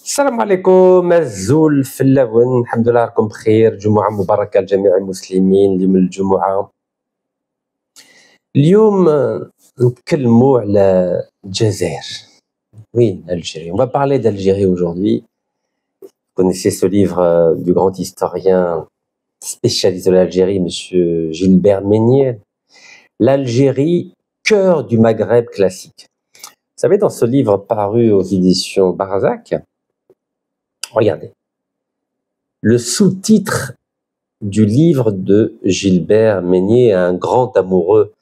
السلام عليكم الزول في اللون. الحمد لله راكم بخير. جمعة مباركة لجميع المسلمين. اليوم الجمعة. اليوم نتكلموا على الجزائر. Oui, l'Algérie. On va parler d'Algérie aujourd'hui. Vous connaissez ce livre du grand historien spécialiste de l'Algérie, monsieur Gilbert Meignet. L'Algérie, cœur du Maghreb classique. Vous savez, dans ce livre paru aux éditions Barzac, regardez, le sous-titre du livre de Gilbert Meignet, un grand amoureux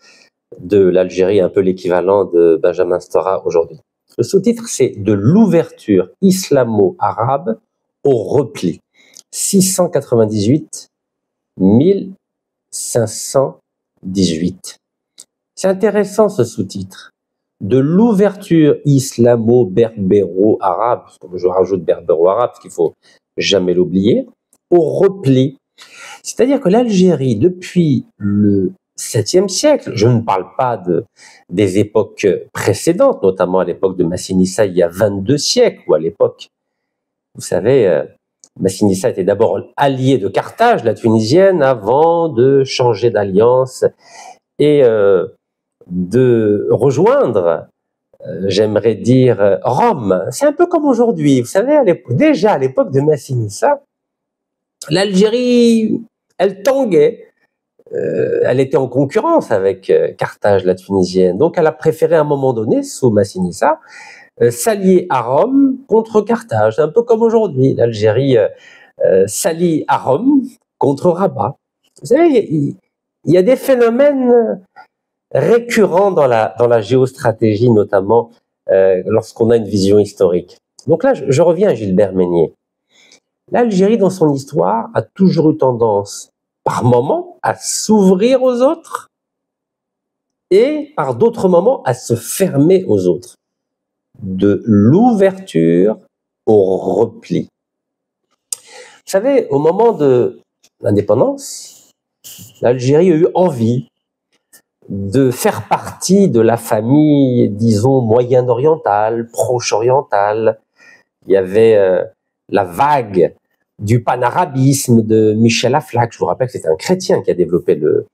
de l'Algérie, un peu l'équivalent de Benjamin Stora aujourd'hui. Le sous-titre, c'est « De l'ouverture islamo-arabe au repli, 698-1518 ». C'est intéressant ce sous-titre. De l'ouverture islamo-berbéro-arabe, je rajoute berbéro-arabe parce qu'il ne faut jamais l'oublier, au repli. C'est-à-dire que l'Algérie, depuis le 7e siècle, je ne parle pas des époques précédentes, notamment à l'époque de Massinissa il y a 22 siècles, ou à l'époque, vous savez, Massinissa était d'abord allié de Carthage, la tunisienne, avant de changer d'alliance et de rejoindre, j'aimerais dire, Rome. C'est un peu comme aujourd'hui. Vous savez, déjà à l'époque de Massinissa, l'Algérie, elle tanguait. Elle était en concurrence avec Carthage, la tunisienne. Donc, elle a préféré à un moment donné, sous Massinissa, s'allier à Rome contre Carthage. Un peu comme aujourd'hui. L'Algérie s'allie à Rome contre Rabat. Vous savez, il y a des phénomènes récurrent dans la géostratégie, notamment lorsqu'on a une vision historique. Donc là, je reviens à Gilbert Meignet. L'Algérie, dans son histoire, a toujours eu tendance, par moments, à s'ouvrir aux autres et, par d'autres moments, à se fermer aux autres. De l'ouverture au repli. Vous savez, au moment de l'indépendance, l'Algérie a eu envie de faire partie de la famille, disons, moyen-orientale, proche-orientale. Il y avait la vague du panarabisme de Michel Aflaq. Je vous rappelle que c'est un chrétien qui a développé le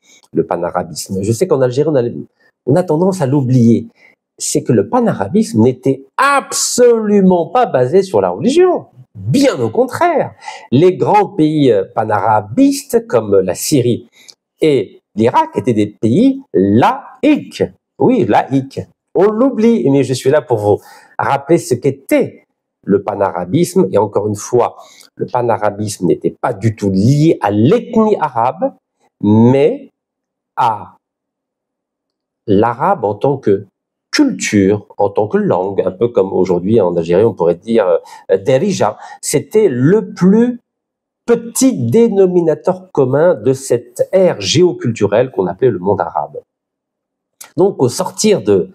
panarabisme. Je sais qu'en Algérie, on a tendance à l'oublier. C'est que le panarabisme n'était absolument pas basé sur la religion. Bien au contraire. Les grands pays panarabistes, comme la Syrie et l'Irak, étaient des pays laïques. Oui, laïques. On l'oublie, mais je suis là pour vous rappeler ce qu'était le panarabisme. Et encore une fois, le panarabisme n'était pas du tout lié à l'ethnie arabe, mais à l'arabe en tant que culture, en tant que langue, un peu comme aujourd'hui en Algérie, on pourrait dire Derija. C'était le plus petit dénominateur commun de cette ère géoculturelle qu'on appelait le monde arabe. Donc, au sortir de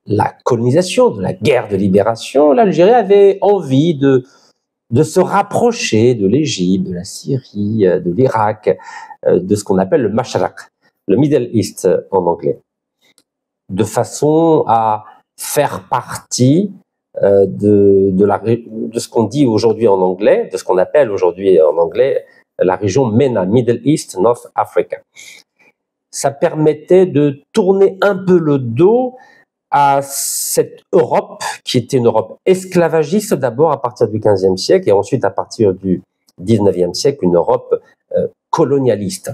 la colonisation, de la guerre de libération, l'Algérie avait envie de se rapprocher de l'Égypte, de la Syrie, de l'Irak, de ce qu'on appelle le Mashraq, le Middle East en anglais, de façon à faire partie de ce qu'on dit aujourd'hui en anglais, de ce qu'on appelle aujourd'hui en anglais la région MENA, Middle East, North Africa. Ça permettait de tourner un peu le dos à cette Europe qui était une Europe esclavagiste d'abord à partir du XVe siècle et ensuite à partir du XIXe siècle, une Europe colonialiste.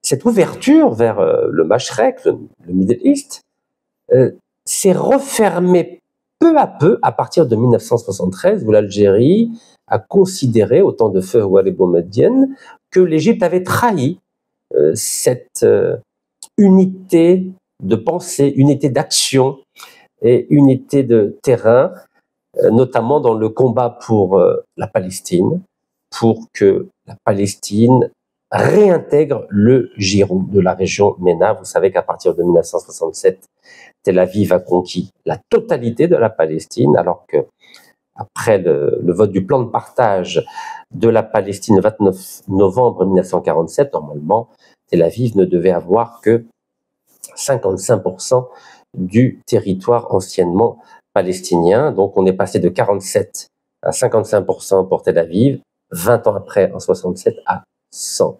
Cette ouverture vers le Mashrek, le Middle East, s'est refermée peu à peu à partir de 1973 où l'Algérie a considéré, au temps de feu Ouali Boumedienne, que l'Égypte avait trahi cette unité de pensée, unité d'action et unité de terrain, notamment dans le combat pour la Palestine, pour que la Palestine réintègre le giron de la région MENA. Vous savez qu'à partir de 1967, Tel Aviv a conquis la totalité de la Palestine, alors que après le vote du plan de partage de la Palestine le 29 novembre 1947, normalement, Tel Aviv ne devait avoir que 55% du territoire anciennement palestiniens. Donc on est passé de 47 à 55% pour Tel Aviv, 20 ans après, en 67, à 100%.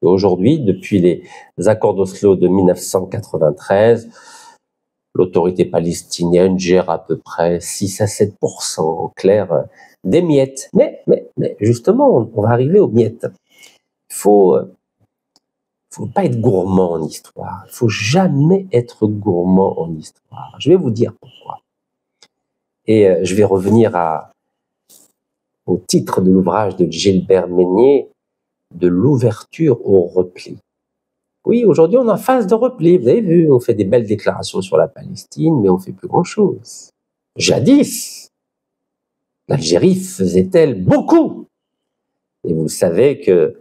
Et aujourd'hui, depuis les accords d'Oslo de 1993, l'autorité palestinienne gère à peu près 6 à 7%, en clair, des miettes. Mais justement, on va arriver aux miettes. Il faut pas être gourmand en histoire. Il faut jamais être gourmand en histoire. Je vais vous dire pourquoi. Et je vais revenir au titre de l'ouvrage de Gilbert Meignet, de l'ouverture au repli. Oui, aujourd'hui, on est en phase de repli. Vous avez vu, on fait des belles déclarations sur la Palestine, mais on fait plus grand-chose. Jadis, l'Algérie faisait-elle beaucoup? Et vous savez que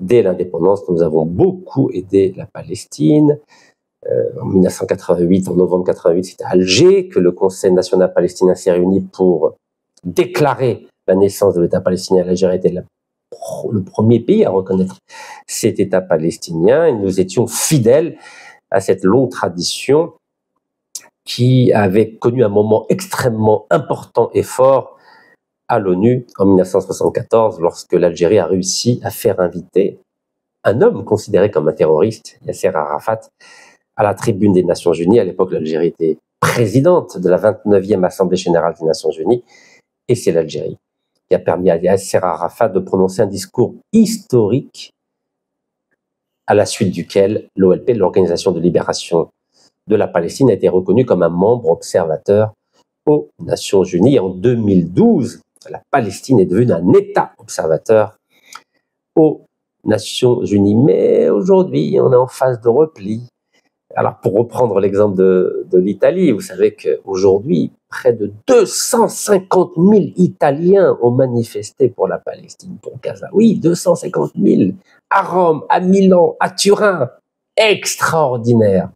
dès l'indépendance, nous avons beaucoup aidé la Palestine. En 1988, en novembre 88, c'était à Alger que le Conseil national palestinien s'est réuni pour déclarer la naissance de l'État palestinien. L'Algérie était le premier pays à reconnaître cet État palestinien, et nous étions fidèles à cette longue tradition qui avait connu un moment extrêmement important et fort à l'ONU en 1974, lorsque l'Algérie a réussi à faire inviter un homme considéré comme un terroriste, Yasser Arafat, à la tribune des Nations Unies. À l'époque, l'Algérie était présidente de la 29e Assemblée générale des Nations Unies, et c'est l'Algérie qui a permis à Yasser Arafat de prononcer un discours historique à la suite duquel l'OLP, l'Organisation de libération de la Palestine, a été reconnue comme un membre observateur aux Nations Unies. En 2012, la Palestine est devenue un État observateur aux Nations Unies. Mais aujourd'hui, on est en phase de repli. Alors, pour reprendre l'exemple de l'Italie, vous savez qu'aujourd'hui, près de 250 000 Italiens ont manifesté pour la Palestine, pour Gaza. Oui, 250 000 à Rome, à Milan, à Turin. Extraordinaire.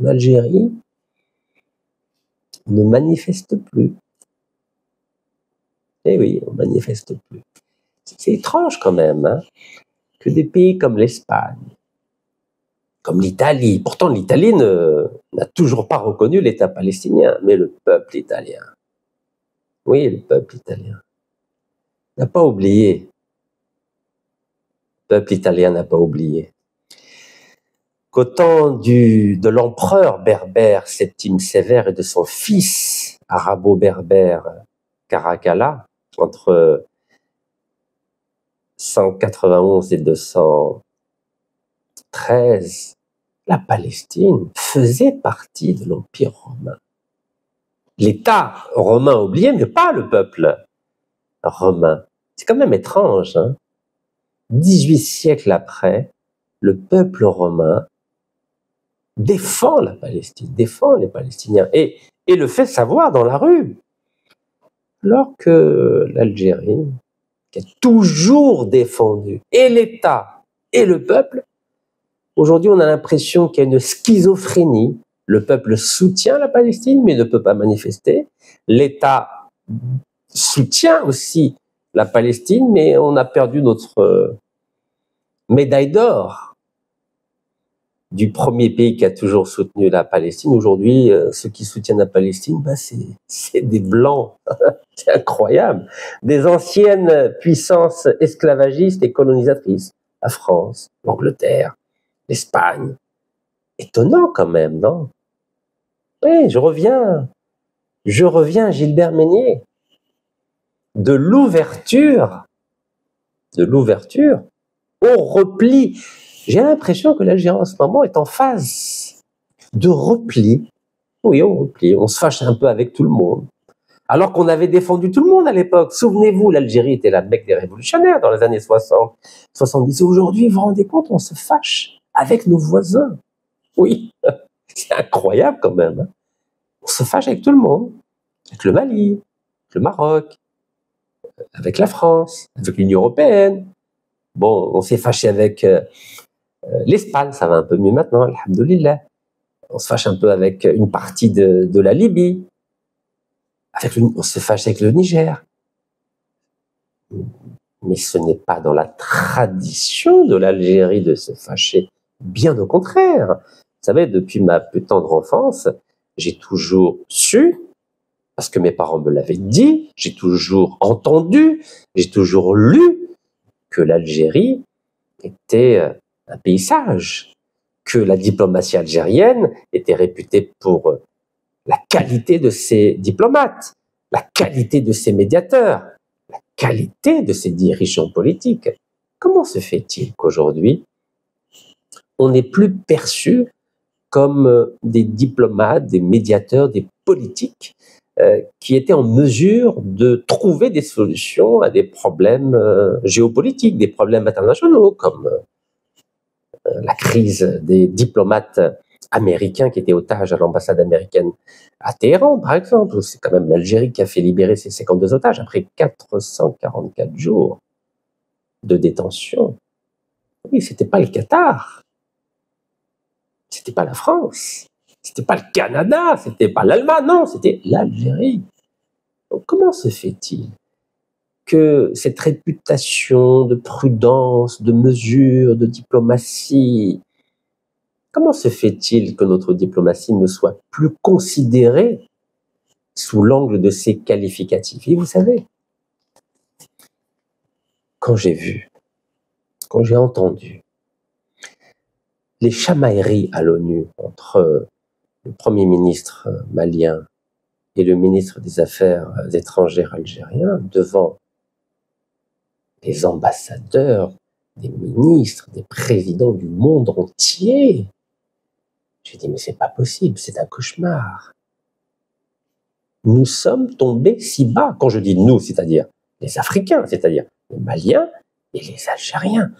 En Algérie, on ne manifeste plus. Eh oui, on ne manifeste plus. C'est étrange quand même, hein, que des pays comme l'Espagne, comme l'Italie, pourtant l'Italie n'a toujours pas reconnu l'État palestinien, mais le peuple italien, oui, le peuple italien, n'a pas oublié. Le peuple italien n'a pas oublié qu'au temps de l'empereur berbère Septime Sévère et de son fils arabo-berbère Caracalla, entre 191 et 213, la Palestine faisait partie de l'Empire romain. L'État romain oublié, mais pas le peuple romain. C'est quand même étrange, hein. 18 siècles après, le peuple romain défend la Palestine, défend les Palestiniens, et le fait savoir dans la rue. Alors que l'Algérie, qui a toujours défendu et l'État et le peuple, aujourd'hui on a l'impression qu'il y a une schizophrénie. Le peuple soutient la Palestine mais ne peut pas manifester. L'État soutient aussi la Palestine, mais on a perdu notre médaille d'or du premier pays qui a toujours soutenu la Palestine. Aujourd'hui, ceux qui soutiennent la Palestine, c'est des Blancs. C'est incroyable. Des anciennes puissances esclavagistes et colonisatrices. La France, l'Angleterre, l'Espagne. Étonnant quand même, non? Oui, je reviens à Gilbert Meignet. De l'ouverture au repli. J'ai l'impression que l'Algérie en ce moment est en phase de repli. Oui, au repli. On se fâche un peu avec tout le monde. Alors qu'on avait défendu tout le monde à l'époque. Souvenez-vous, l'Algérie était la Mecque des révolutionnaires dans les années 60, 70. Aujourd'hui, vous vous rendez compte, on se fâche avec nos voisins. Oui, c'est incroyable quand même, hein. On se fâche avec tout le monde. Avec le Mali, avec le Maroc, avec la France, avec l'Union européenne. Bon, on s'est fâché avec l'Espagne, ça va un peu mieux maintenant, alhamdoulilah. On se fâche un peu avec une partie de la Libye. On se fâche avec le Niger. Mais ce n'est pas dans la tradition de l'Algérie de se fâcher. Bien au contraire. Vous savez, depuis ma plus tendre enfance, j'ai toujours su, parce que mes parents me l'avaient dit, j'ai toujours entendu, j'ai toujours lu que l'Algérie était un pays sage, que la diplomatie algérienne était réputée pour la qualité de ses diplomates, la qualité de ses médiateurs, la qualité de ses dirigeants politiques. Comment se fait-il qu'aujourd'hui, on n'est plus perçu comme des diplomates, des médiateurs, des politiques qui étaient en mesure de trouver des solutions à des problèmes géopolitiques, des problèmes internationaux, comme la crise des diplomates américains qui étaient otages à l'ambassade américaine à Téhéran, par exemple. C'est quand même l'Algérie qui a fait libérer ses 52 otages après 444 jours de détention. Oui, c'était pas le Qatar, c'était pas la France, c'était pas le Canada, c'était pas l'Allemagne, non, c'était l'Algérie. Donc comment se fait-il que cette réputation de prudence, de mesure, de diplomatie, comment se fait-il que notre diplomatie ne soit plus considérée sous l'angle de ses qualificatifs? Et vous savez, quand j'ai vu, quand j'ai entendu les chamailleries à l'ONU entre le Premier ministre malien et le ministre des Affaires étrangères algérien devant les ambassadeurs, des ministres, des présidents du monde entier, j'ai dit, mais c'est pas possible, c'est un cauchemar. Nous sommes tombés si bas. Quand je dis nous, c'est-à-dire les Africains, c'est-à-dire les Maliens et les Algériens.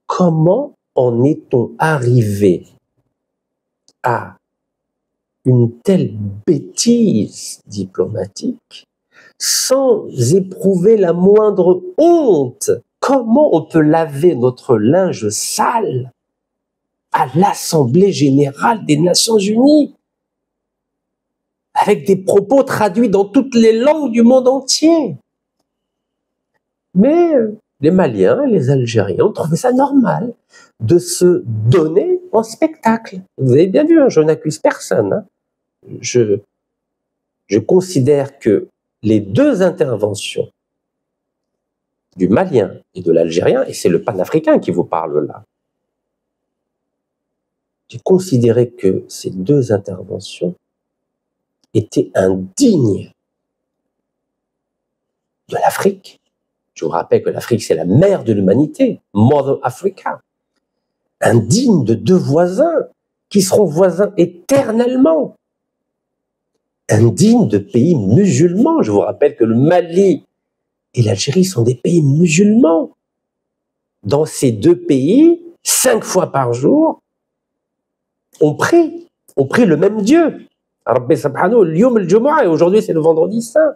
Comment en est-on arrivé à une telle bêtise diplomatique sans éprouver la moindre honte? Comment on peut laver notre linge sale à l'Assemblée générale des Nations unies avec des propos traduits dans toutes les langues du monde entier? Mais les Maliens et les Algériens ont trouvé ça normal de se donner en spectacle. Vous avez bien vu, hein, je n'accuse personne. Hein. Je considère que les deux interventions du Malien et de l'Algérien, et c'est le panafricain qui vous parle là, j'ai considéré que ces deux interventions étaient indignes de l'Afrique. Je vous rappelle que l'Afrique, c'est la mère de l'humanité, Mother Africa. Indigne de deux voisins qui seront voisins éternellement. Indigne de pays musulmans. Je vous rappelle que le Mali et l'Algérie sont des pays musulmans. Dans ces deux pays, 5 fois par jour, on prie le même Dieu. Rabbi Subhanahu, l'Yom al-Jumu'ah, et aujourd'hui c'est le vendredi saint.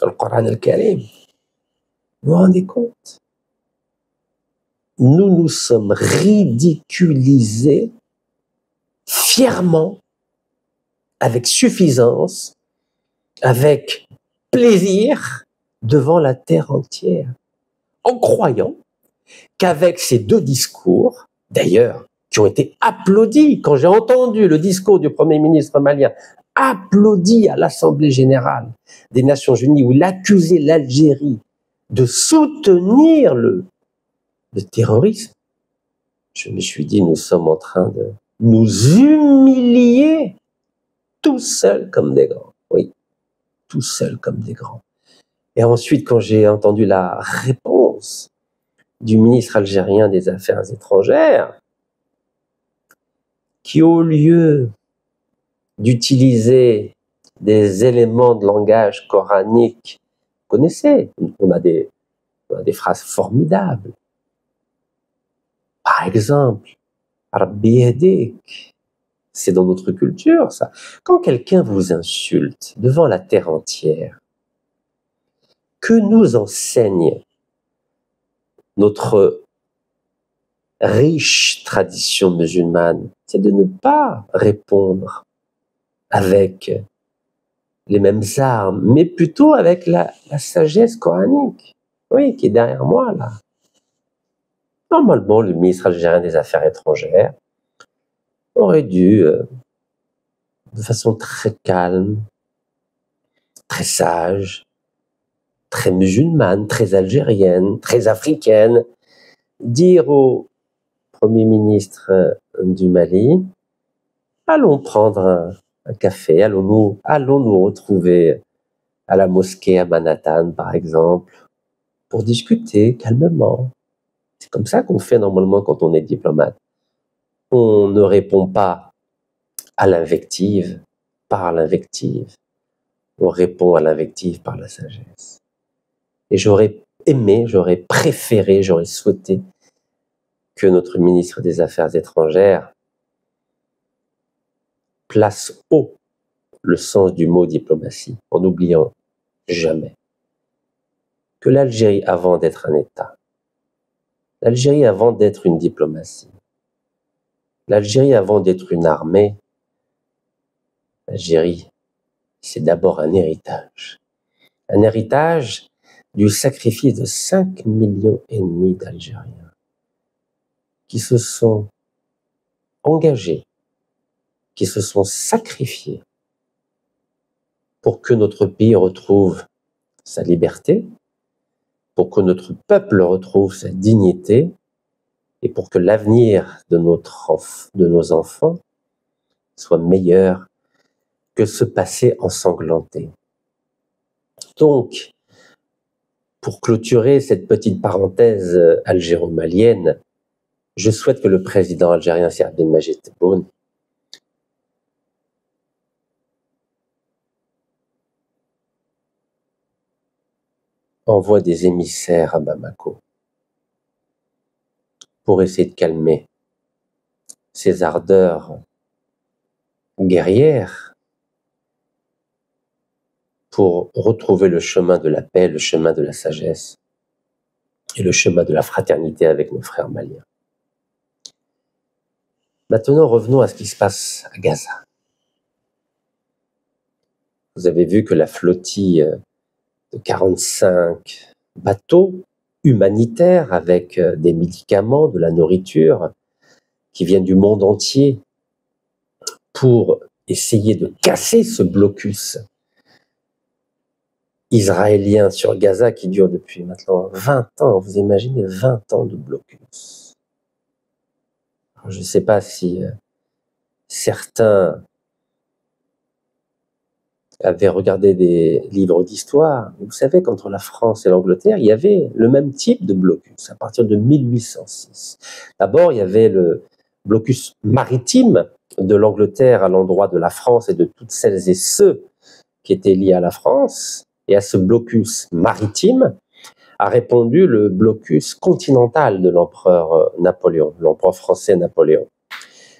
Le Coran al-Karim. Vous vous rendez compte? Nous nous sommes ridiculisés fièrement, avec suffisance, avec plaisir, devant la terre entière, en croyant qu'avec ces deux discours, d'ailleurs, qui ont été applaudis, quand j'ai entendu le discours du Premier ministre malien, applaudi à l'Assemblée générale des Nations unies, où il accusait l'Algérie de soutenir le terrorisme, je me suis dit, nous sommes en train de nous humilier tout seuls comme des grands. Oui, tout seuls comme des grands. Et ensuite, quand j'ai entendu la réponse du ministre algérien des Affaires étrangères, qui au lieu d'utiliser des éléments de langage coranique, vous connaissez, on a des phrases formidables. Par exemple, Rabbi yadik, c'est dans notre culture ça. Quand quelqu'un vous insulte devant la terre entière, que nous enseigne notre riche tradition musulmane, c'est de ne pas répondre avec les mêmes armes, mais plutôt avec la sagesse coranique, oui, qui est derrière moi là. Normalement, le ministre algérien des Affaires étrangères aurait dû, de façon très calme, très sage, très musulmane, très algérienne, très africaine, dire au Premier ministre du Mali, allons prendre un café, allons nous retrouver à la mosquée à Manhattan, par exemple, pour discuter calmement. C'est comme ça qu'on fait normalement quand on est diplomate. On ne répond pas à l'invective par l'invective. On répond à l'invective par la sagesse. Et j'aurais aimé, j'aurais préféré, j'aurais souhaité que notre ministre des Affaires étrangères place haut le sens du mot diplomatie, en n'oubliant jamais que l'Algérie, avant d'être un État, l'Algérie, avant d'être une diplomatie, l'Algérie, avant d'être une armée, l'Algérie, c'est d'abord un héritage. Un héritage du sacrifice de 5,5 millions d'Algériens qui se sont engagés, qui se sont sacrifiés pour que notre pays retrouve sa liberté, pour que notre peuple retrouve sa dignité et pour que l'avenir de nos enfants soit meilleur que ce passé ensanglanté. Donc, pour clôturer cette petite parenthèse algéro-malienne, je souhaite que le président algérien Sir Abdelmadjid Tebboune envoie des émissaires à Bamako pour essayer de calmer ces ardeurs guerrières, pour retrouver le chemin de la paix, le chemin de la sagesse et le chemin de la fraternité avec nos frères maliens. Maintenant, revenons à ce qui se passe à Gaza. Vous avez vu que la flottille de 45 bateaux humanitaires avec des médicaments, de la nourriture, qui viennent du monde entier pour essayer de casser ce blocus israélien sur Gaza qui dure depuis maintenant 20 ans. Vous imaginez 20 ans de blocus. Alors, je ne sais pas si certains avaient regardé des livres d'histoire. Vous savez qu'entre la France et l'Angleterre, il y avait le même type de blocus à partir de 1806. D'abord, il y avait le blocus maritime de l'Angleterre à l'endroit de la France et de toutes celles et ceux qui étaient liés à la France. Et à ce blocus maritime a répondu le blocus continental de l'empereur Napoléon, l'empereur français Napoléon.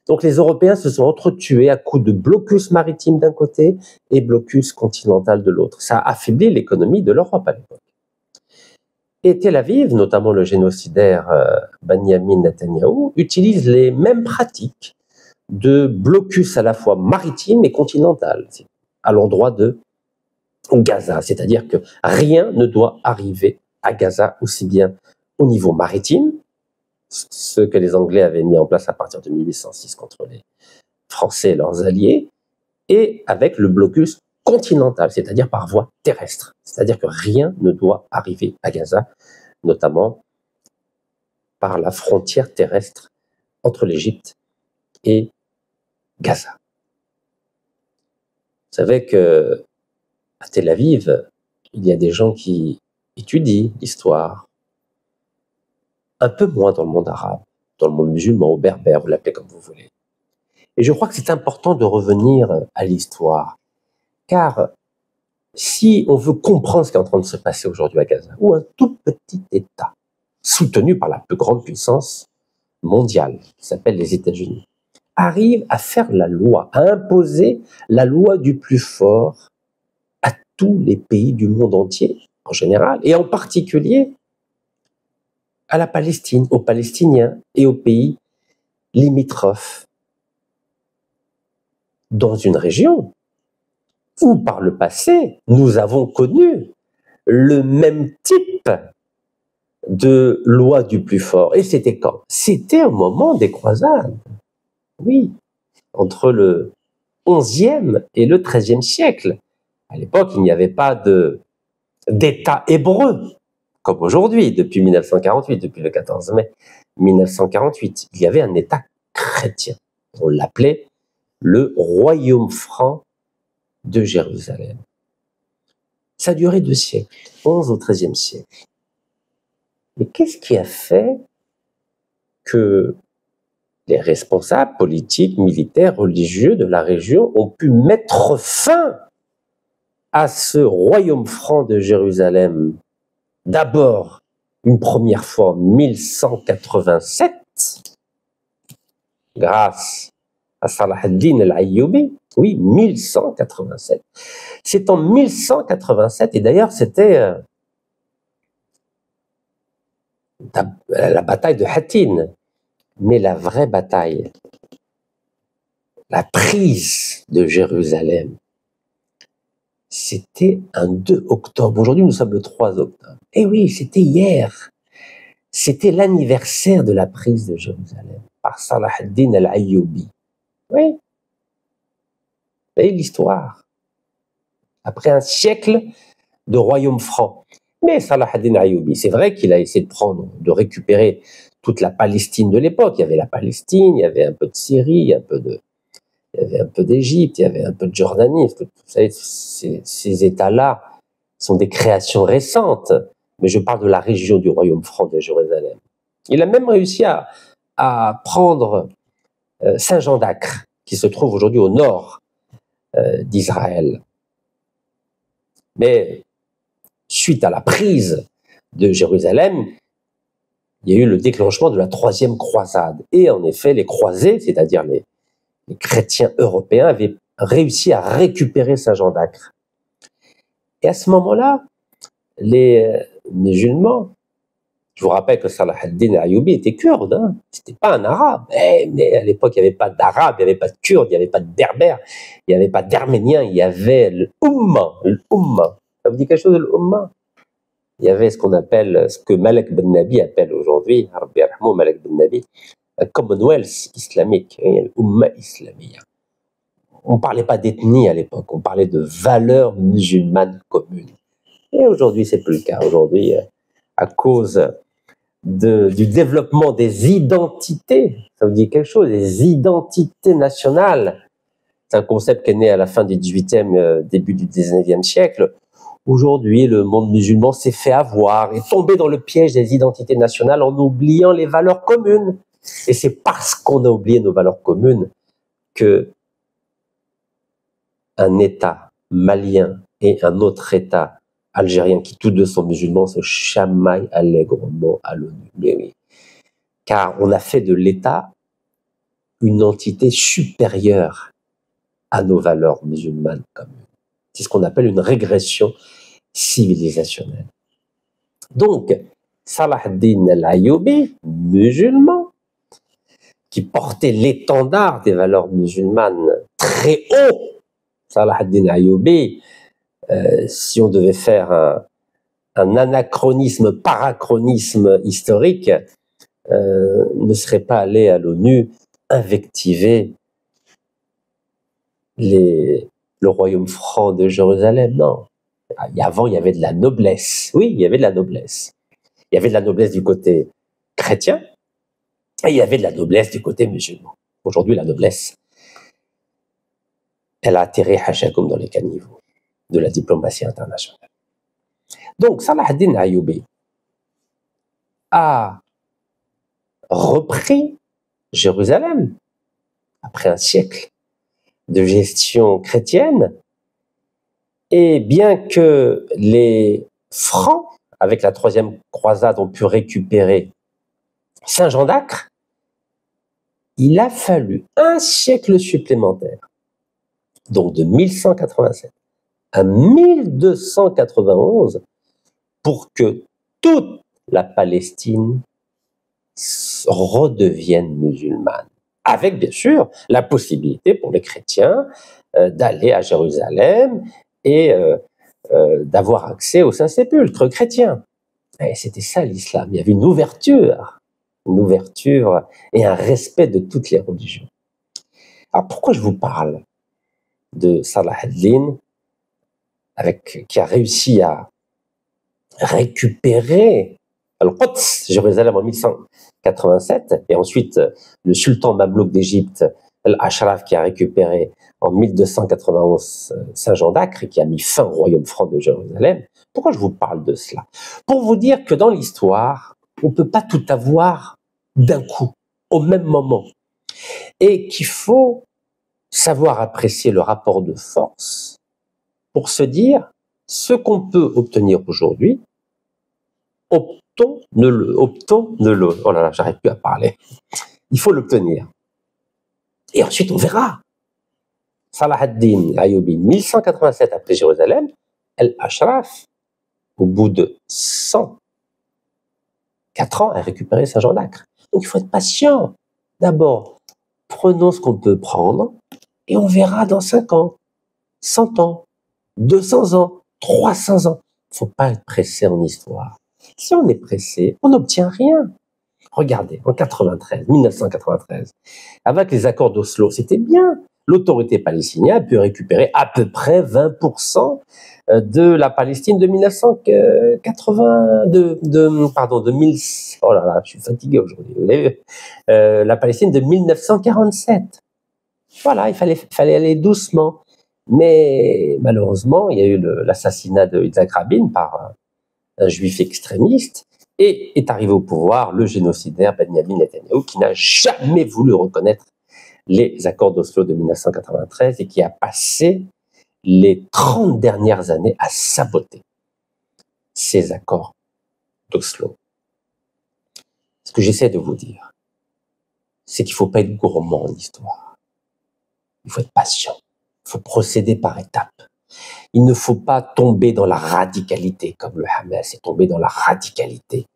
Donc les Européens se sont entretués à coups de blocus maritime d'un côté et blocus continental de l'autre. Ça a affaibli l'économie de l'Europe à l'époque. Et Tel Aviv, notamment le génocidaire Benyamin Netanyahou, utilise les mêmes pratiques de blocus à la fois maritime et continental à l'endroit de Gaza. C'est-à-dire que rien ne doit arriver à Gaza, aussi bien au niveau maritime, ce que les Anglais avaient mis en place à partir de 1806 contre les Français et leurs alliés, et avec le blocus continental, c'est-à-dire par voie terrestre. C'est-à-dire que rien ne doit arriver à Gaza, notamment par la frontière terrestre entre l'Égypte et Gaza. Vous savez que à Tel Aviv, il y a des gens qui étudient l'histoire, un peu moins dans le monde arabe, dans le monde musulman ou berbère, vous l'appelez comme vous voulez. Et je crois que c'est important de revenir à l'histoire, car si on veut comprendre ce qui est en train de se passer aujourd'hui à Gaza, où un tout petit État, soutenu par la plus grande puissance mondiale, qui s'appelle les États-Unis, arrive à faire la loi, à imposer la loi du plus fort à tous les pays du monde entier, en général, et en particulier à la Palestine, aux Palestiniens et aux pays limitrophes, dans une région où, par le passé, nous avons connu le même type de loi du plus fort. Et c'était quand? C'était au moment des croisades. Oui. entre le XIe et le XIIIe siècle. À l'époque, il n'y avait pas d'État hébreu, comme aujourd'hui, depuis 1948, depuis le 14 mai 1948. Il y avait un État chrétien. On l'appelait le Royaume franc de Jérusalem. Ça a duré 2 siècles, 11 au XIIIe siècle. Mais qu'est-ce qui a fait que les responsables politiques, militaires, religieux de la région ont pu mettre fin à ce royaume franc de Jérusalem? D'abord, une première fois en 1187, grâce à Salah ad-Din al-Ayyubi. Oui, 1187. C'est en 1187, et d'ailleurs c'était la bataille de Hattin. Mais la vraie bataille, la prise de Jérusalem, c'était un 2 octobre. Aujourd'hui, nous sommes le 3 octobre. Eh oui, c'était hier. C'était l'anniversaire de la prise de Jérusalem par Salah ad-Din al-Ayyubi. Oui. Vous voyez l'histoire. Après un siècle de royaume franc. Mais Salah ad-Din al-Ayyubi, c'est vrai qu'il a essayé de récupérer toute la Palestine de l'époque. Il y avait la Palestine, il y avait un peu de Syrie, il y avait un peu d'Égypte, il y avait un peu de Jordanie. Vous savez, ces États-là sont des créations récentes. Mais je parle de la région du royaume franc de Jérusalem. Il a même réussi à prendre Saint-Jean d'Acre, qui se trouve aujourd'hui au nord d'Israël. Mais suite à la prise de Jérusalem, il y a eu le déclenchement de la 3e croisade. Et en effet, les croisés, c'est-à-dire les chrétiens européens, avaient réussi à récupérer Saint-Jean d'Acre. Et à ce moment-là, les musulmans, je vous rappelle que Salah ad-Din al-Ayyubi était kurde, hein, c'était pas un arabe, mais à l'époque il n'y avait pas d'arabe, il n'y avait pas de kurde, il n'y avait pas de berbère, il n'y avait pas d'arménien, il y avait l'Umma. Ça vous dit quelque chose, l'Umma? Il y avait ce qu'on appelle, ce que Malek Ben Nabi appelle aujourd'hui, Rabbi Arhamou Malek Ben Nabi, un Commonwealth islamique, l'Umma islamique. On ne parlait pas d'ethnie à l'époque, on parlait de valeurs musulmanes communes. Et aujourd'hui, c'est plus le cas. Aujourd'hui, à cause du développement des identités, ça vous dit quelque chose, des identités nationales, c'est un concept qui est né à la fin du 18e, début du 19e siècle. Aujourd'hui, le monde musulman s'est fait avoir, est tombé dans le piège des identités nationales en oubliant les valeurs communes. Et c'est parce qu'on a oublié nos valeurs communes que un État malien et un autre État algérien, qui tous deux sont musulmans, se chamaillent allègrement à l'ONU. Mais oui. Car on a fait de l'État une entité supérieure à nos valeurs musulmanes communes. C'est ce qu'on appelle une régression civilisationnelle. Donc, Salah ad-Din al-Ayyubi, musulman, qui portait l'étendard des valeurs musulmanes très haut, Salah ad-Din al-Ayyubi, si on devait faire un anachronisme, parachronisme historique, ne serait pas allé à l'ONU invectiver le royaume franc de Jérusalem, non. Avant, il y avait de la noblesse. Oui, il y avait de la noblesse. Il y avait de la noblesse du côté chrétien et il y avait de la noblesse du côté musulman. Aujourd'hui, la noblesse, elle a atterri hachakoum dans les caniveaux de la diplomatie internationale. Donc, Salah ad-Din al-Ayyubi a repris Jérusalem après un siècle de gestion chrétienne, et bien que les Francs, avec la 3e croisade, ont pu récupérer Saint-Jean d'Acre, il a fallu un siècle supplémentaire, donc de 1187 à 1291, pour que toute la Palestine redevienne musulmane. Avec, bien sûr, la possibilité pour les chrétiens d'aller à Jérusalem et d'avoir accès au Saint-Sépulcre chrétien. Et c'était ça l'islam. Il y avait une ouverture et un respect de toutes les religions. Alors pourquoi je vous parle de Salah ad-Din, qui a réussi à récupérer Al-Quds, Jérusalem en 1187, et ensuite le sultan mamelouk d'Égypte, Al-Ashraf, qui a récupéré en 1291 Saint-Jean d'Acre et qui a mis fin au royaume franc de Jérusalem. Pourquoi je vous parle de cela? Pour vous dire que dans l'histoire, on ne peut pas tout avoir d'un coup, au même moment, et qu'il faut savoir apprécier le rapport de force pour se dire ce qu'on peut obtenir aujourd'hui, obtenons-le. Oh là là, j'arrive plus à parler. Il faut l'obtenir. Et ensuite, on verra. Salah ad-Din Ayyubi, 1187 après Jérusalem, Al-Ashraf, au bout de 104 ans, a récupéré Saint-Jean d'Acre. Donc, il faut être patient. D'abord, prenons ce qu'on peut prendre et on verra dans 5 ans, 100 ans, 200 ans, 300 ans. Il ne faut pas être pressé en histoire. Si on est pressé, on n'obtient rien. Regardez, en 1993, avec les accords d'Oslo, c'était bien. L'autorité palestinienne a pu récupérer à peu près 20% de la Palestine de 1980, oh là là, je suis fatigué aujourd'hui. La Palestine de 1947. Voilà, il fallait aller doucement. Mais malheureusement, il y a eu l'assassinat de Yitzhak Rabin par un juif extrémiste, et est arrivé au pouvoir le génocidaire Benyamin Netanyahou, qui n'a jamais voulu reconnaître les accords d'Oslo de 1993 et qui a passé les 30 dernières années à saboter ces accords d'Oslo. Ce que j'essaie de vous dire, c'est qu'il ne faut pas être gourmand en histoire. Il faut être patient. Il faut procéder par étapes. Il ne faut pas tomber dans la radicalité, comme le Hamas est tombé dans la radicalité.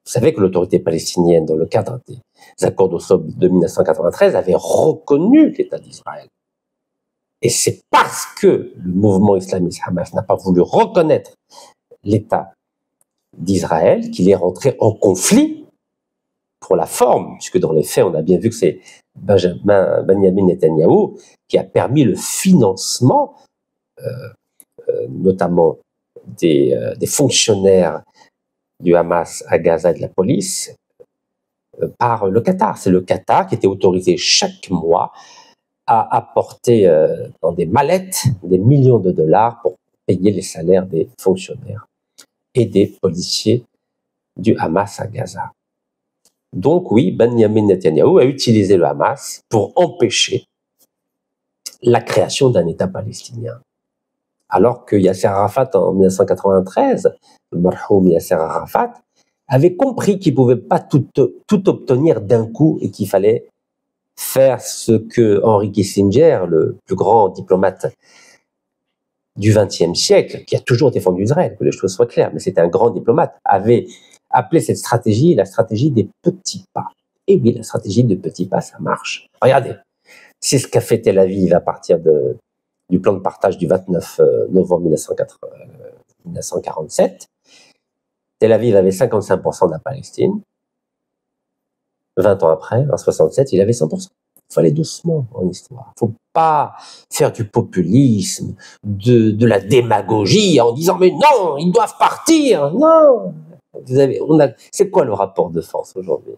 Vous savez que l'autorité palestinienne, dans le cadre des accords d'Oslo de 1993, avait reconnu l'État d'Israël. Et c'est parce que le mouvement islamiste Hamas n'a pas voulu reconnaître l'État d'Israël qu'il est rentré en conflit pour la forme, puisque dans les faits, on a bien vu que c'est Benyamin Netanyahou qui a permis le financement notamment des fonctionnaires du Hamas à Gaza et de la police par le Qatar. C'est le Qatar qui était autorisé chaque mois à apporter dans des mallettes des millions de dollars pour payer les salaires des fonctionnaires et des policiers du Hamas à Gaza. Donc oui, Benyamin Netanyahou a utilisé le Hamas pour empêcher la création d'un État palestinien. Alors que Yasser Arafat, en 1993, le marhoum Yasser Arafat, avait compris qu'il ne pouvait pas tout obtenir d'un coup et qu'il fallait faire ce que Henry Kissinger, le plus grand diplomate du XXe siècle, qui a toujours défendu Israël, que les choses soient claires, mais c'était un grand diplomate, avait appelé cette stratégie la stratégie des petits pas. Et oui, la stratégie des petits pas, ça marche. Regardez, c'est ce qu'a fait Tel Aviv à partir du plan de partage du 29 novembre 1947. Tel Aviv avait 55% de la Palestine. 20 ans après, en 67, il avait 100%. Il faut aller doucement en histoire. Il ne faut pas faire du populisme, de la démagogie en disant « mais non, ils doivent partir ». Non, c'est quoi le rapport de force aujourd'hui?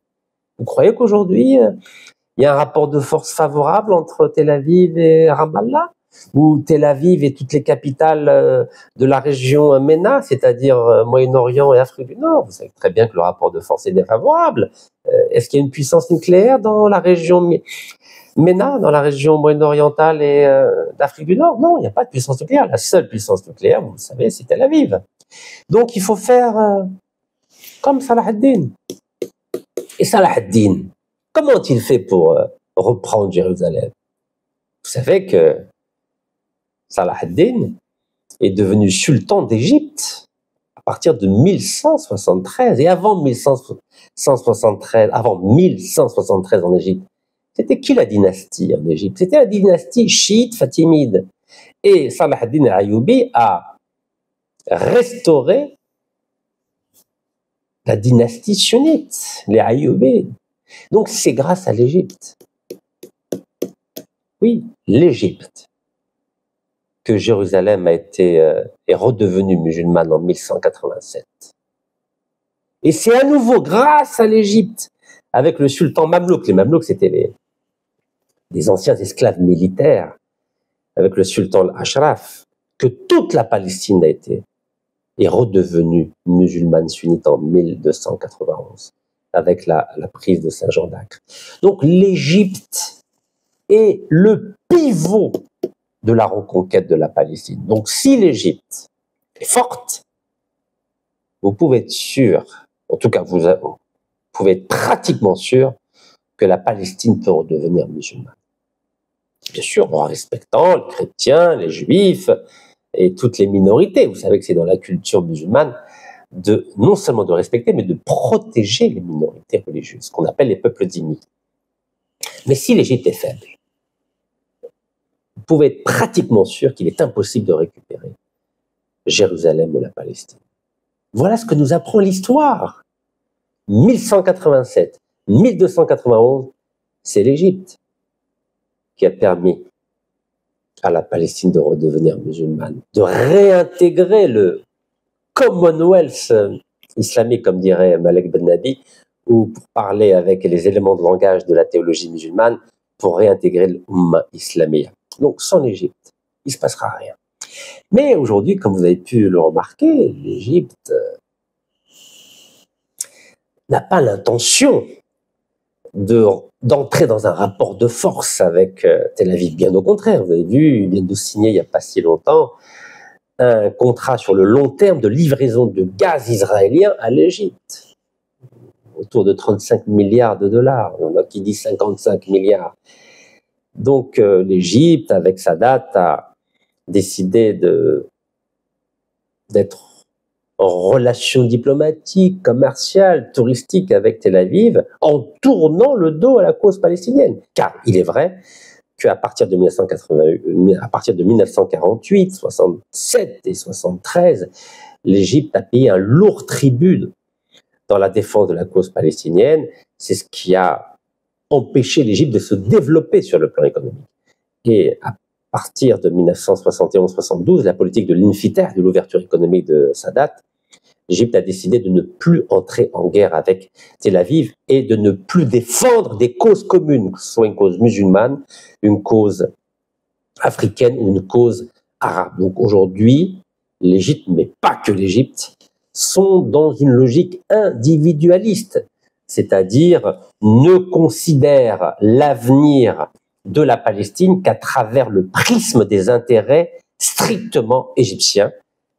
Vous croyez qu'aujourd'hui, il y a un rapport de force favorable entre Tel Aviv et Ramallah? Ou Tel Aviv et toutes les capitales de la région MENA, c'est-à-dire Moyen-Orient et Afrique du Nord? Vous savez très bien que le rapport de force est défavorable. Est-ce qu'il y a une puissance nucléaire dans la région MENA, dans la région moyen-orientale et d'Afrique du Nord? Non, il n'y a pas de puissance nucléaire. La seule puissance nucléaire, vous le savez, c'est Tel Aviv. Donc il faut faire comme Salah ad-Din. Et Salah ad-Din, comment a-t-il fait pour reprendre Jérusalem? Vous savez que Salah ad-Din est devenu sultan d'Égypte à partir de 1173. Et avant 1173 en Égypte, c'était qui la dynastie en Égypte? C'était la dynastie chiite fatimide. Et Salah ad-Din al-Ayyubi a restauré la dynastie sunnite, les Ayyubides. Donc c'est grâce à l'Égypte. Oui, l'Égypte, que Jérusalem est redevenue musulmane en 1187. Et c'est à nouveau grâce à l'Égypte, avec le sultan Mamelouk. Les Mamelouks, c'était des anciens esclaves militaires, avec le sultan Ashraf, que toute la Palestine est redevenue musulmane sunnite en 1291, avec la prise de Saint-Jean d'Acre. Donc l'Égypte est le pivot de la reconquête de la Palestine. Donc si l'Égypte est forte, vous pouvez être sûr, en tout cas vous pouvez être pratiquement sûr que la Palestine peut redevenir musulmane. Bien sûr, en respectant les chrétiens, les juifs et toutes les minorités. Vous savez que c'est dans la culture musulmane non seulement de respecter, mais de protéger les minorités religieuses, ce qu'on appelle les peuples dhimmis. Mais si l'Égypte est faible, vous pouvez être pratiquement sûr qu'il est impossible de récupérer Jérusalem ou la Palestine. Voilà ce que nous apprend l'histoire. 1187, 1291, c'est l'Égypte qui a permis à la Palestine de redevenir musulmane, de réintégrer le Commonwealth islamique, comme dirait Malek Ben Nabi, ou pour parler avec les éléments de langage de la théologie musulmane, pour réintégrer l'Umma islamia. Donc, sans l'Égypte, il ne se passera rien. Mais aujourd'hui, comme vous avez pu le remarquer, l'Égypte n'a pas l'intention d'entrer dans un rapport de force avec Tel Aviv. Bien au contraire, vous avez vu, il vient de signer il n'y a pas si longtemps un contrat sur le long terme de livraison de gaz israélien à l'Égypte, autour de 35 milliards de dollars. Il y en a qui dit 55 milliards. Donc l'Égypte, avec Sadat, a décidé d'être en relation diplomatique, commerciale, touristique avec Tel Aviv, en tournant le dos à la cause palestinienne. Car il est vrai qu'à partir de 1948, 67 et 73, l'Égypte a payé un lourd tribut dans la défense de la cause palestinienne. C'est ce qui a empêché l'Égypte de se développer sur le plan économique. Et à partir de 1971-72, la politique de l'infiter, de l'ouverture économique de Sadat, l'Égypte a décidé de ne plus entrer en guerre avec Tel Aviv et de ne plus défendre des causes communes, que ce soit une cause musulmane, une cause africaine ou une cause arabe. Donc aujourd'hui, l'Égypte, mais pas que l'Égypte, sont dans une logique individualiste, c'est-à-dire ne considèrent l'avenir de la Palestine qu'à travers le prisme des intérêts strictement égyptiens,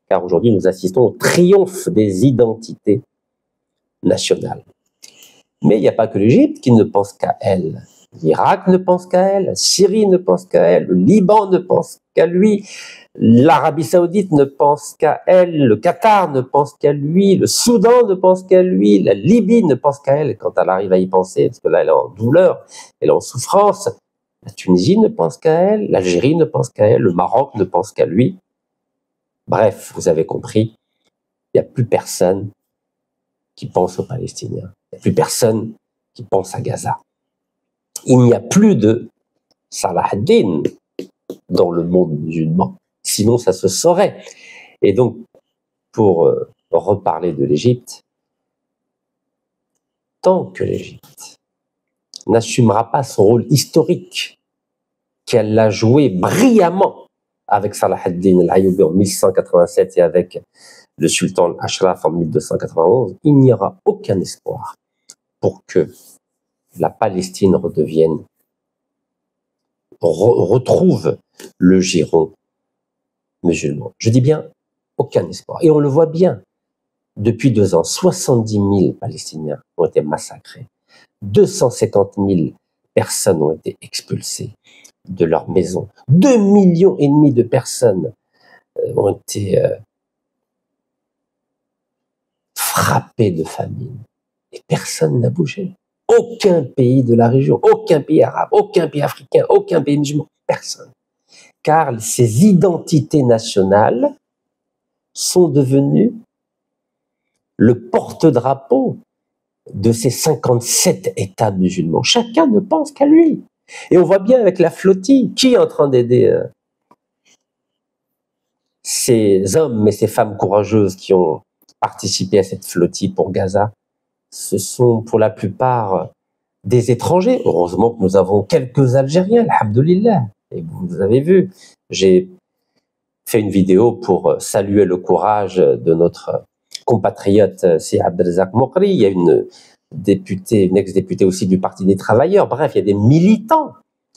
car aujourd'hui nous assistons au triomphe des identités nationales. Mais il n'y a pas que l'Égypte qui ne pense qu'à elle. L'Irak ne pense qu'à elle, la Syrie ne pense qu'à elle, le Liban ne pense qu'à lui, l'Arabie Saoudite ne pense qu'à elle, le Qatar ne pense qu'à lui, le Soudan ne pense qu'à lui, la Libye ne pense qu'à elle quand elle arrive à y penser, parce que là elle est en douleur, elle est en souffrance. La Tunisie ne pense qu'à elle, l'Algérie ne pense qu'à elle, le Maroc ne pense qu'à lui. Bref, vous avez compris, il n'y a plus personne qui pense aux Palestiniens. Il n'y a plus personne qui pense à Gaza. Il n'y a plus de Salah ad-Din dans le monde musulman. Sinon, ça se saurait. Et donc, pour reparler de l'Égypte, tant que l'Égypte n'assumera pas son rôle historique qu'elle a joué brillamment avec Salah ad-Din al-Ayyubi en 1187 et avec le sultan Ashraf en 1291, il n'y aura aucun espoir pour que la Palestine retrouve le giron musulman. Je dis bien aucun espoir. Et on le voit bien. Depuis 2 ans, 70 000 Palestiniens ont été massacrés. 250 000 personnes ont été expulsées de leur maison. 2,5 millions de personnes ont été frappées de famine. Et personne n'a bougé. Aucun pays de la région, aucun pays arabe, aucun pays africain, aucun pays musulman, personne. Car ces identités nationales sont devenues le porte-drapeau de ces 57 États musulmans. Chacun ne pense qu'à lui. Et on voit bien avec la flottille, qui est en train d'aider ces hommes et ces femmes courageuses qui ont participé à cette flottille pour Gaza. Ce sont pour la plupart des étrangers. Heureusement que nous avons quelques Algériens, alhamdoulilah. Et vous avez vu, j'ai fait une vidéo pour saluer le courage de notre compatriote Si Abdelrazak Mokri. Il y a une députée, une ex-députée aussi du Parti des Travailleurs. Bref, il y a des militants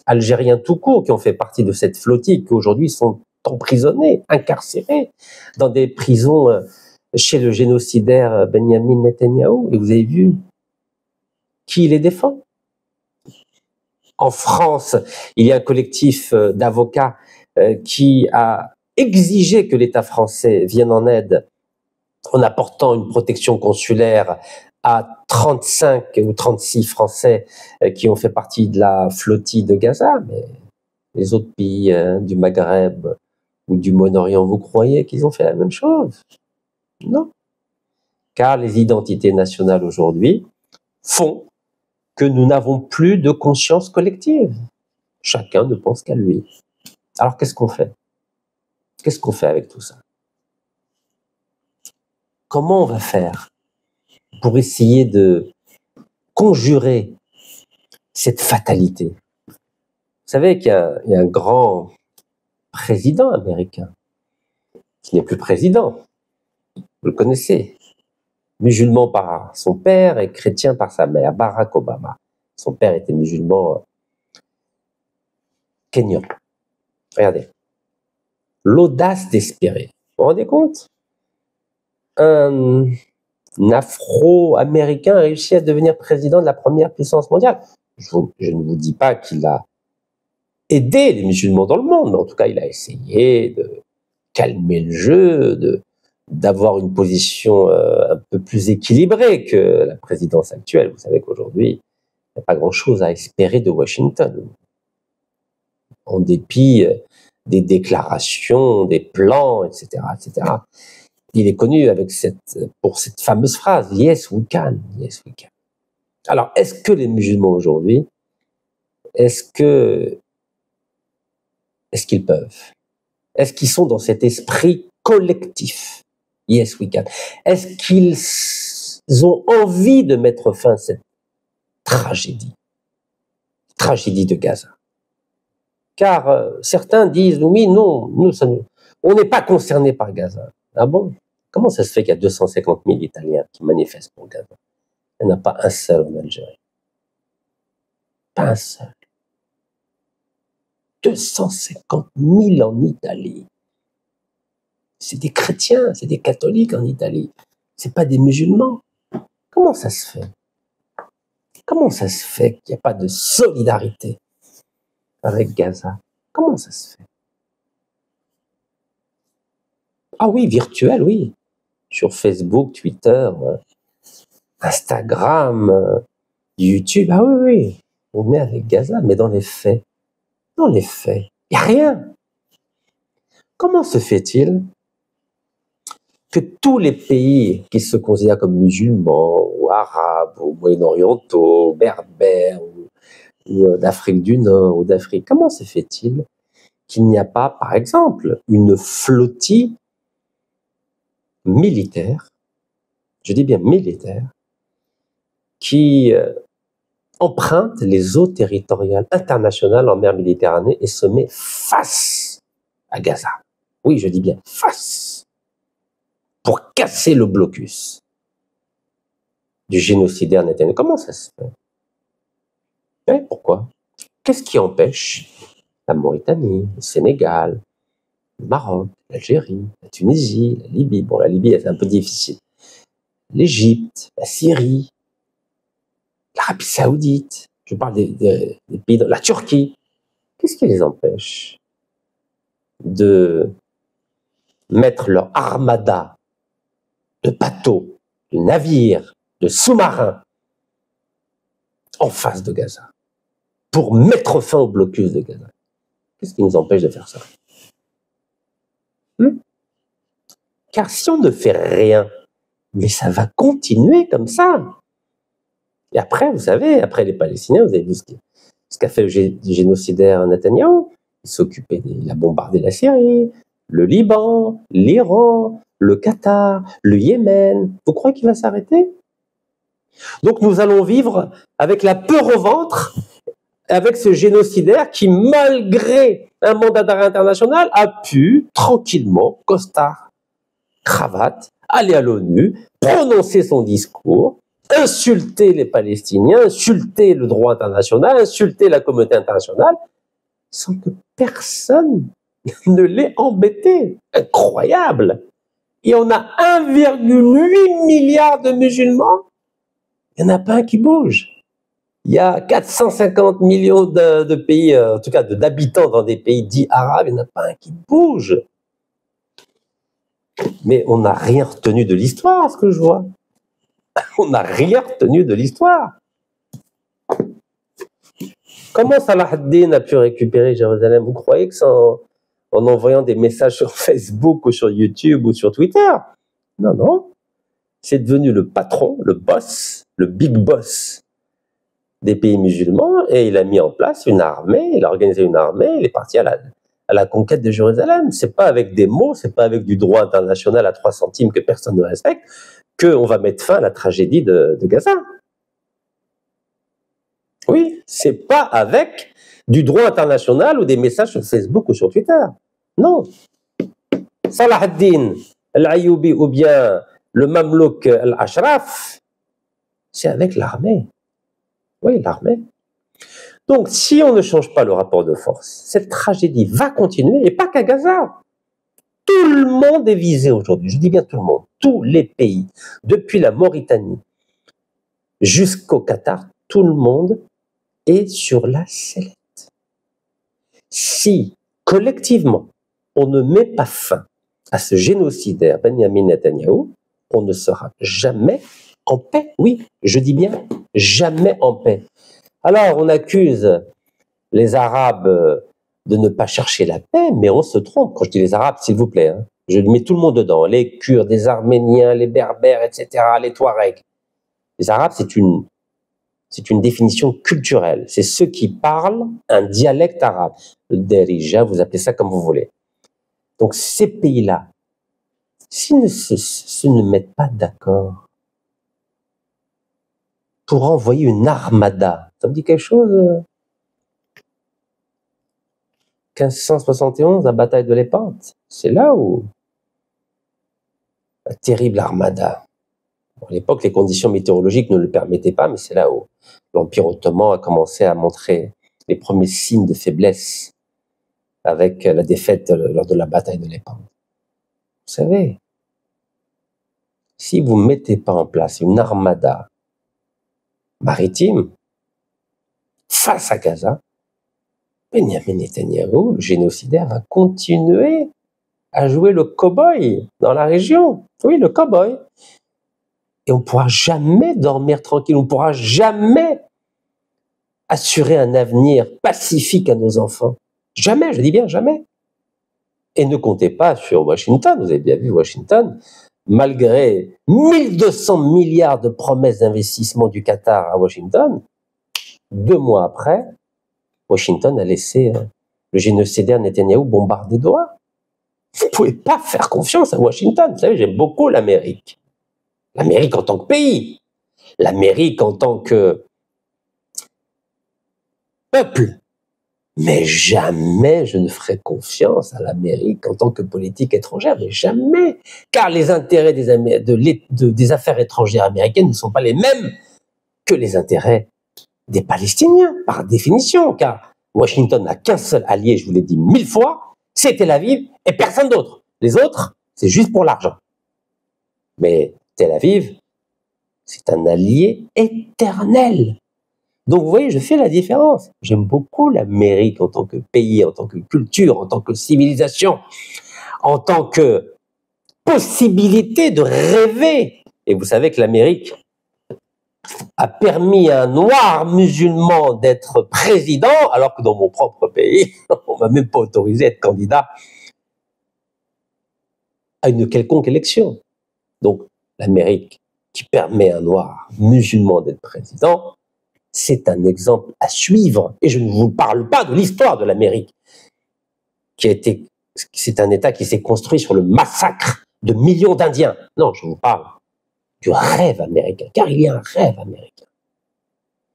algériens tout court qui ont fait partie de cette flottille, qui aujourd'hui sont emprisonnés, incarcérés dans des prisons chez le génocidaire Benyamin Netanyahou. Et vous avez vu qui les défend. En France, il y a un collectif d'avocats qui a exigé que l'État français vienne en aide en apportant une protection consulaire à 35 ou 36 Français qui ont fait partie de la flottille de Gaza. Mais les autres pays du Maghreb ou du Moyen-Orient, vous croyez qu'ils ont fait la même chose? Non. Car les identités nationales aujourd'hui font que nous n'avons plus de conscience collective. Chacun ne pense qu'à lui. Alors qu'est-ce qu'on fait? Qu'est-ce qu'on fait avec tout ça? Comment on va faire pour essayer de conjurer cette fatalité? Vous savez qu'il y a un grand président américain qui n'est plus président. Vous le connaissez. Musulman par son père et chrétien par sa mère, Barack Obama. Son père était musulman kényan. Regardez. L'audace d'espérer. Vous vous rendez compte? Un Afro-Américain a réussi à devenir président de la première puissance mondiale. Je ne vous dis pas qu'il a aidé les musulmans dans le monde, mais en tout cas, il a essayé de calmer le jeu, d'avoir une position un peu plus équilibrée que la présidence actuelle. Vous savez qu'aujourd'hui, il n'y a pas grand-chose à espérer de Washington. En dépit des déclarations, des plans, etc., etc. Il est connu pour cette fameuse phrase « Yes, we can ». Yes, we can. Alors, est-ce que les musulmans aujourd'hui, est-ce qu'ils peuvent? Est-ce qu'ils sont dans cet esprit collectif? Yes, we can. Est-ce qu'ils ont envie de mettre fin à cette tragédie de Gaza? Car certains disent, oui, non, on n'est pas concernés par Gaza. Ah bon? Comment ça se fait qu'il y a 250 000 Italiens qui manifestent pour Gaza? Il n'y en a pas un seul en Algérie. Pas un seul. 250 000 en Italie. C'est des chrétiens, c'est des catholiques en Italie. C'est pas des musulmans. Comment ça se fait? Comment ça se fait qu'il n'y a pas de solidarité avec Gaza? Comment ça se fait? Ah oui, virtuel, oui. Sur Facebook, Twitter, Instagram, YouTube. Ah oui, oui. On est avec Gaza, mais dans les faits, il n'y a rien. Comment se fait-il que tous les pays qui se considèrent comme musulmans, ou arabes, ou moyen-orientaux, berbères, ou d'Afrique du Nord, ou d'Afrique, comment se fait-il qu'il n'y a pas, par exemple, une flottille militaire, je dis bien militaire, qui emprunte les eaux territoriales internationales en mer Méditerranée et se met face à Gaza. Oui, je dis bien face, pour casser le blocus du génocidaire Netanyahou. Comment ça se fait? Pourquoi? Qu'est-ce qui empêche la Mauritanie, le Sénégal, le Maroc, l'Algérie, la Tunisie, la Libye? Bon, la Libye, c'est un peu difficile. L'Égypte, la Syrie, l'Arabie Saoudite, je parle des pays, la Turquie. Qu'est-ce qui les empêche de mettre leur armada de bateaux, de navires, de sous-marins en face de Gaza pour mettre fin au blocus de Gaza? Qu'est-ce qui nous empêche de faire ça? Car si on ne fait rien, mais ça va continuer comme ça. Et après, vous savez, après les Palestiniens, vous avez vu ce Ce qu'a fait le génocidaire Netanyahou. Il a bombardé la Syrie, le Liban, l'Iran, le Qatar, le Yémen. Vous croyez qu'il va s'arrêter? Donc nous allons vivre avec la peur au ventre, avec ce génocidaire qui, malgré un mandat d'arrêt international, a pu tranquillement, costard, cravate, aller à l'ONU, prononcer son discours, insulter les Palestiniens, insulter le droit international, insulter la communauté internationale, sans que personne ne l'ait embêté. Incroyable! Et on a 1,8 milliard de musulmans. Il n'y en a pas un qui bouge. Il y a 450 millions de pays, en tout cas d'habitants dans des pays dits arabes, il n'y en a pas un qui bouge. Mais on n'a rien retenu de l'histoire, ce que je vois. On n'a rien retenu de l'histoire. Comment Salah ad-Din a pu récupérer Jérusalem? Vous croyez que c'est en envoyant des messages sur Facebook ou sur YouTube ou sur Twitter? Non, non. C'est devenu le patron, le boss, le big boss des pays musulmans, et il a mis en place une armée, il a organisé une armée, il est parti à la conquête de Jérusalem. C'est pas avec des mots, c'est pas avec du droit international à 3 centimes que personne ne respecte qu'on va mettre fin à la tragédie de Gaza. Oui, c'est pas avec du droit international ou des messages sur Facebook ou sur Twitter. Non. Salah ad-Din al-Ayyubi ou bien le Mamelouk al-Ashraf, c'est avec l'armée. Oui, l'armée. Donc, si on ne change pas le rapport de force, cette tragédie va continuer, et pas qu'à Gaza. Tout le monde est visé aujourd'hui, je dis bien tout le monde, tous les pays, depuis la Mauritanie jusqu'au Qatar, tout le monde est sur la sellette. Si, collectivement, on ne met pas fin à ce génocidaire Benyamin Netanyahou, on ne sera jamais en paix. Oui, je dis bien jamais en paix. Alors, on accuse les Arabes de ne pas chercher la paix, mais on se trompe. Quand je dis les Arabes, s'il vous plaît, hein, je mets tout le monde dedans, les Kurdes, les Arméniens, les Berbères, etc., les Touaregs. Les Arabes, c'est une définition culturelle. C'est ceux qui parlent un dialecte arabe. Le Derija, vous appelez ça comme vous voulez. Donc, ces pays-là, s'ils ne se mettent pas d'accord pour envoyer une armada, ça vous dit quelque chose? 1571, la bataille de l'Épante, c'est là où la terrible armada. Bon, à l'époque, les conditions météorologiques ne le permettaient pas, mais c'est là où l'Empire ottoman a commencé à montrer les premiers signes de faiblesse avec la défaite lors de la bataille de l'Épante. Vous savez, si vous ne mettez pas en place une armada maritime face à Gaza, Benyamin Netanyahou, le génocidaire, va continuer à jouer le cow-boy dans la région. Oui, le cow-boy. Et on ne pourra jamais dormir tranquille, on ne pourra jamais assurer un avenir pacifique à nos enfants. Jamais, je dis bien jamais. Et ne comptez pas sur Washington, vous avez bien vu Washington, malgré 1200 milliards de promesses d'investissement du Qatar à Washington, 2 mois après, Washington a laissé le génocidaire Netanyahou bombarder Doha. Vous ne pouvez pas faire confiance à Washington. Vous savez, j'aime beaucoup l'Amérique. L'Amérique en tant que pays. L'Amérique en tant que peuple. Mais jamais je ne ferai confiance à l'Amérique en tant que politique étrangère. Mais jamais. Car les intérêts des affaires étrangères américaines ne sont pas les mêmes que les intérêts des Palestiniens, par définition. Car Washington n'a qu'un seul allié, je vous l'ai dit 1000 fois, c'est Tel Aviv et personne d'autre. Les autres, c'est juste pour l'argent. Mais Tel Aviv, c'est un allié éternel. Donc, vous voyez, je fais la différence. J'aime beaucoup l'Amérique en tant que pays, en tant que culture, en tant que civilisation, en tant que possibilité de rêver. Et vous savez que l'Amérique a permis à un noir musulman d'être président, alors que dans mon propre pays, on ne m'a même pas autorisé à être candidat à une quelconque élection. Donc, l'Amérique qui permet à un noir musulman d'être président, c'est un exemple à suivre. Et je ne vous parle pas de l'histoire de l'Amérique, c'est un État qui s'est construit sur le massacre de millions d'Indiens. Non, je vous parle du rêve américain, car il y a un rêve américain.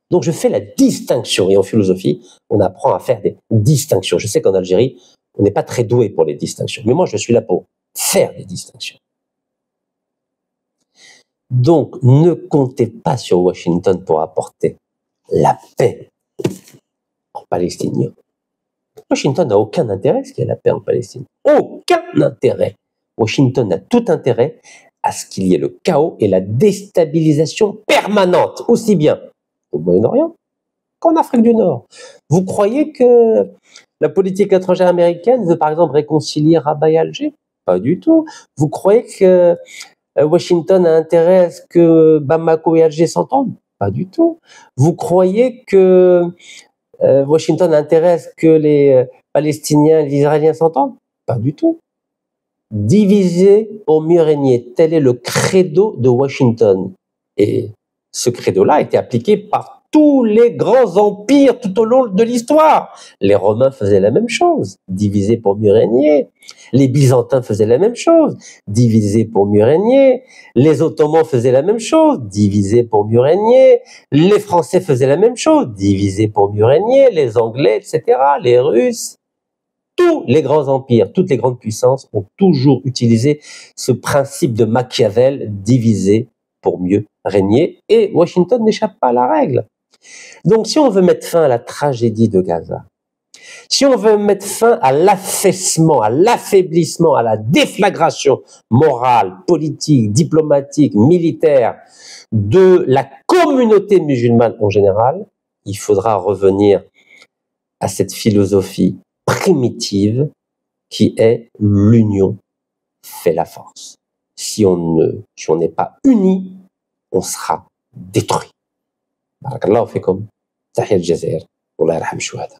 Donc je fais la distinction, et en philosophie, on apprend à faire des distinctions. Je sais qu'en Algérie, on n'est pas très doué pour les distinctions, mais moi je suis là pour faire des distinctions. Donc ne comptez pas sur Washington pour apporter la paix en Palestine. Washington n'a aucun intérêt à ce qu'il y ait la paix en Palestine. Aucun intérêt. Washington a tout intérêt à ce qu'il y ait le chaos et la déstabilisation permanente, aussi bien au Moyen-Orient qu'en Afrique du Nord. Vous croyez que la politique étrangère américaine veut par exemple réconcilier Rabat et Alger? Pas du tout. Vous croyez que Washington a intérêt à ce que Bamako et Alger s'entendent? Pas du tout. Vous croyez que Washington a intérêt à ce que les Palestiniens et les Israéliens s'entendent? Pas du tout. Diviser pour mieux régner, tel est le credo de Washington. Et ce credo-là a été appliqué par tous les grands empires tout au long de l'histoire. Les Romains faisaient la même chose, diviser pour mieux régner. Les Byzantins faisaient la même chose, diviser pour mieux régner. Les Ottomans faisaient la même chose, diviser pour mieux régner. Les Français faisaient la même chose, diviser pour mieux régner. Les Anglais, etc., les Russes. Tous les grands empires, toutes les grandes puissances ont toujours utilisé ce principe de Machiavel, diviser pour mieux régner, et Washington n'échappe pas à la règle. Donc si on veut mettre fin à la tragédie de Gaza, si on veut mettre fin à l'affaissement, à l'affaiblissement, à la déflagration morale, politique, diplomatique, militaire de la communauté musulmane en général, il faudra revenir à cette philosophie primitive qui est l'union fait la force. Si on n'est pas unis, on sera détruit. Barakallahu fikum. Tahiyat Jazair. Wallah yarham shuhada.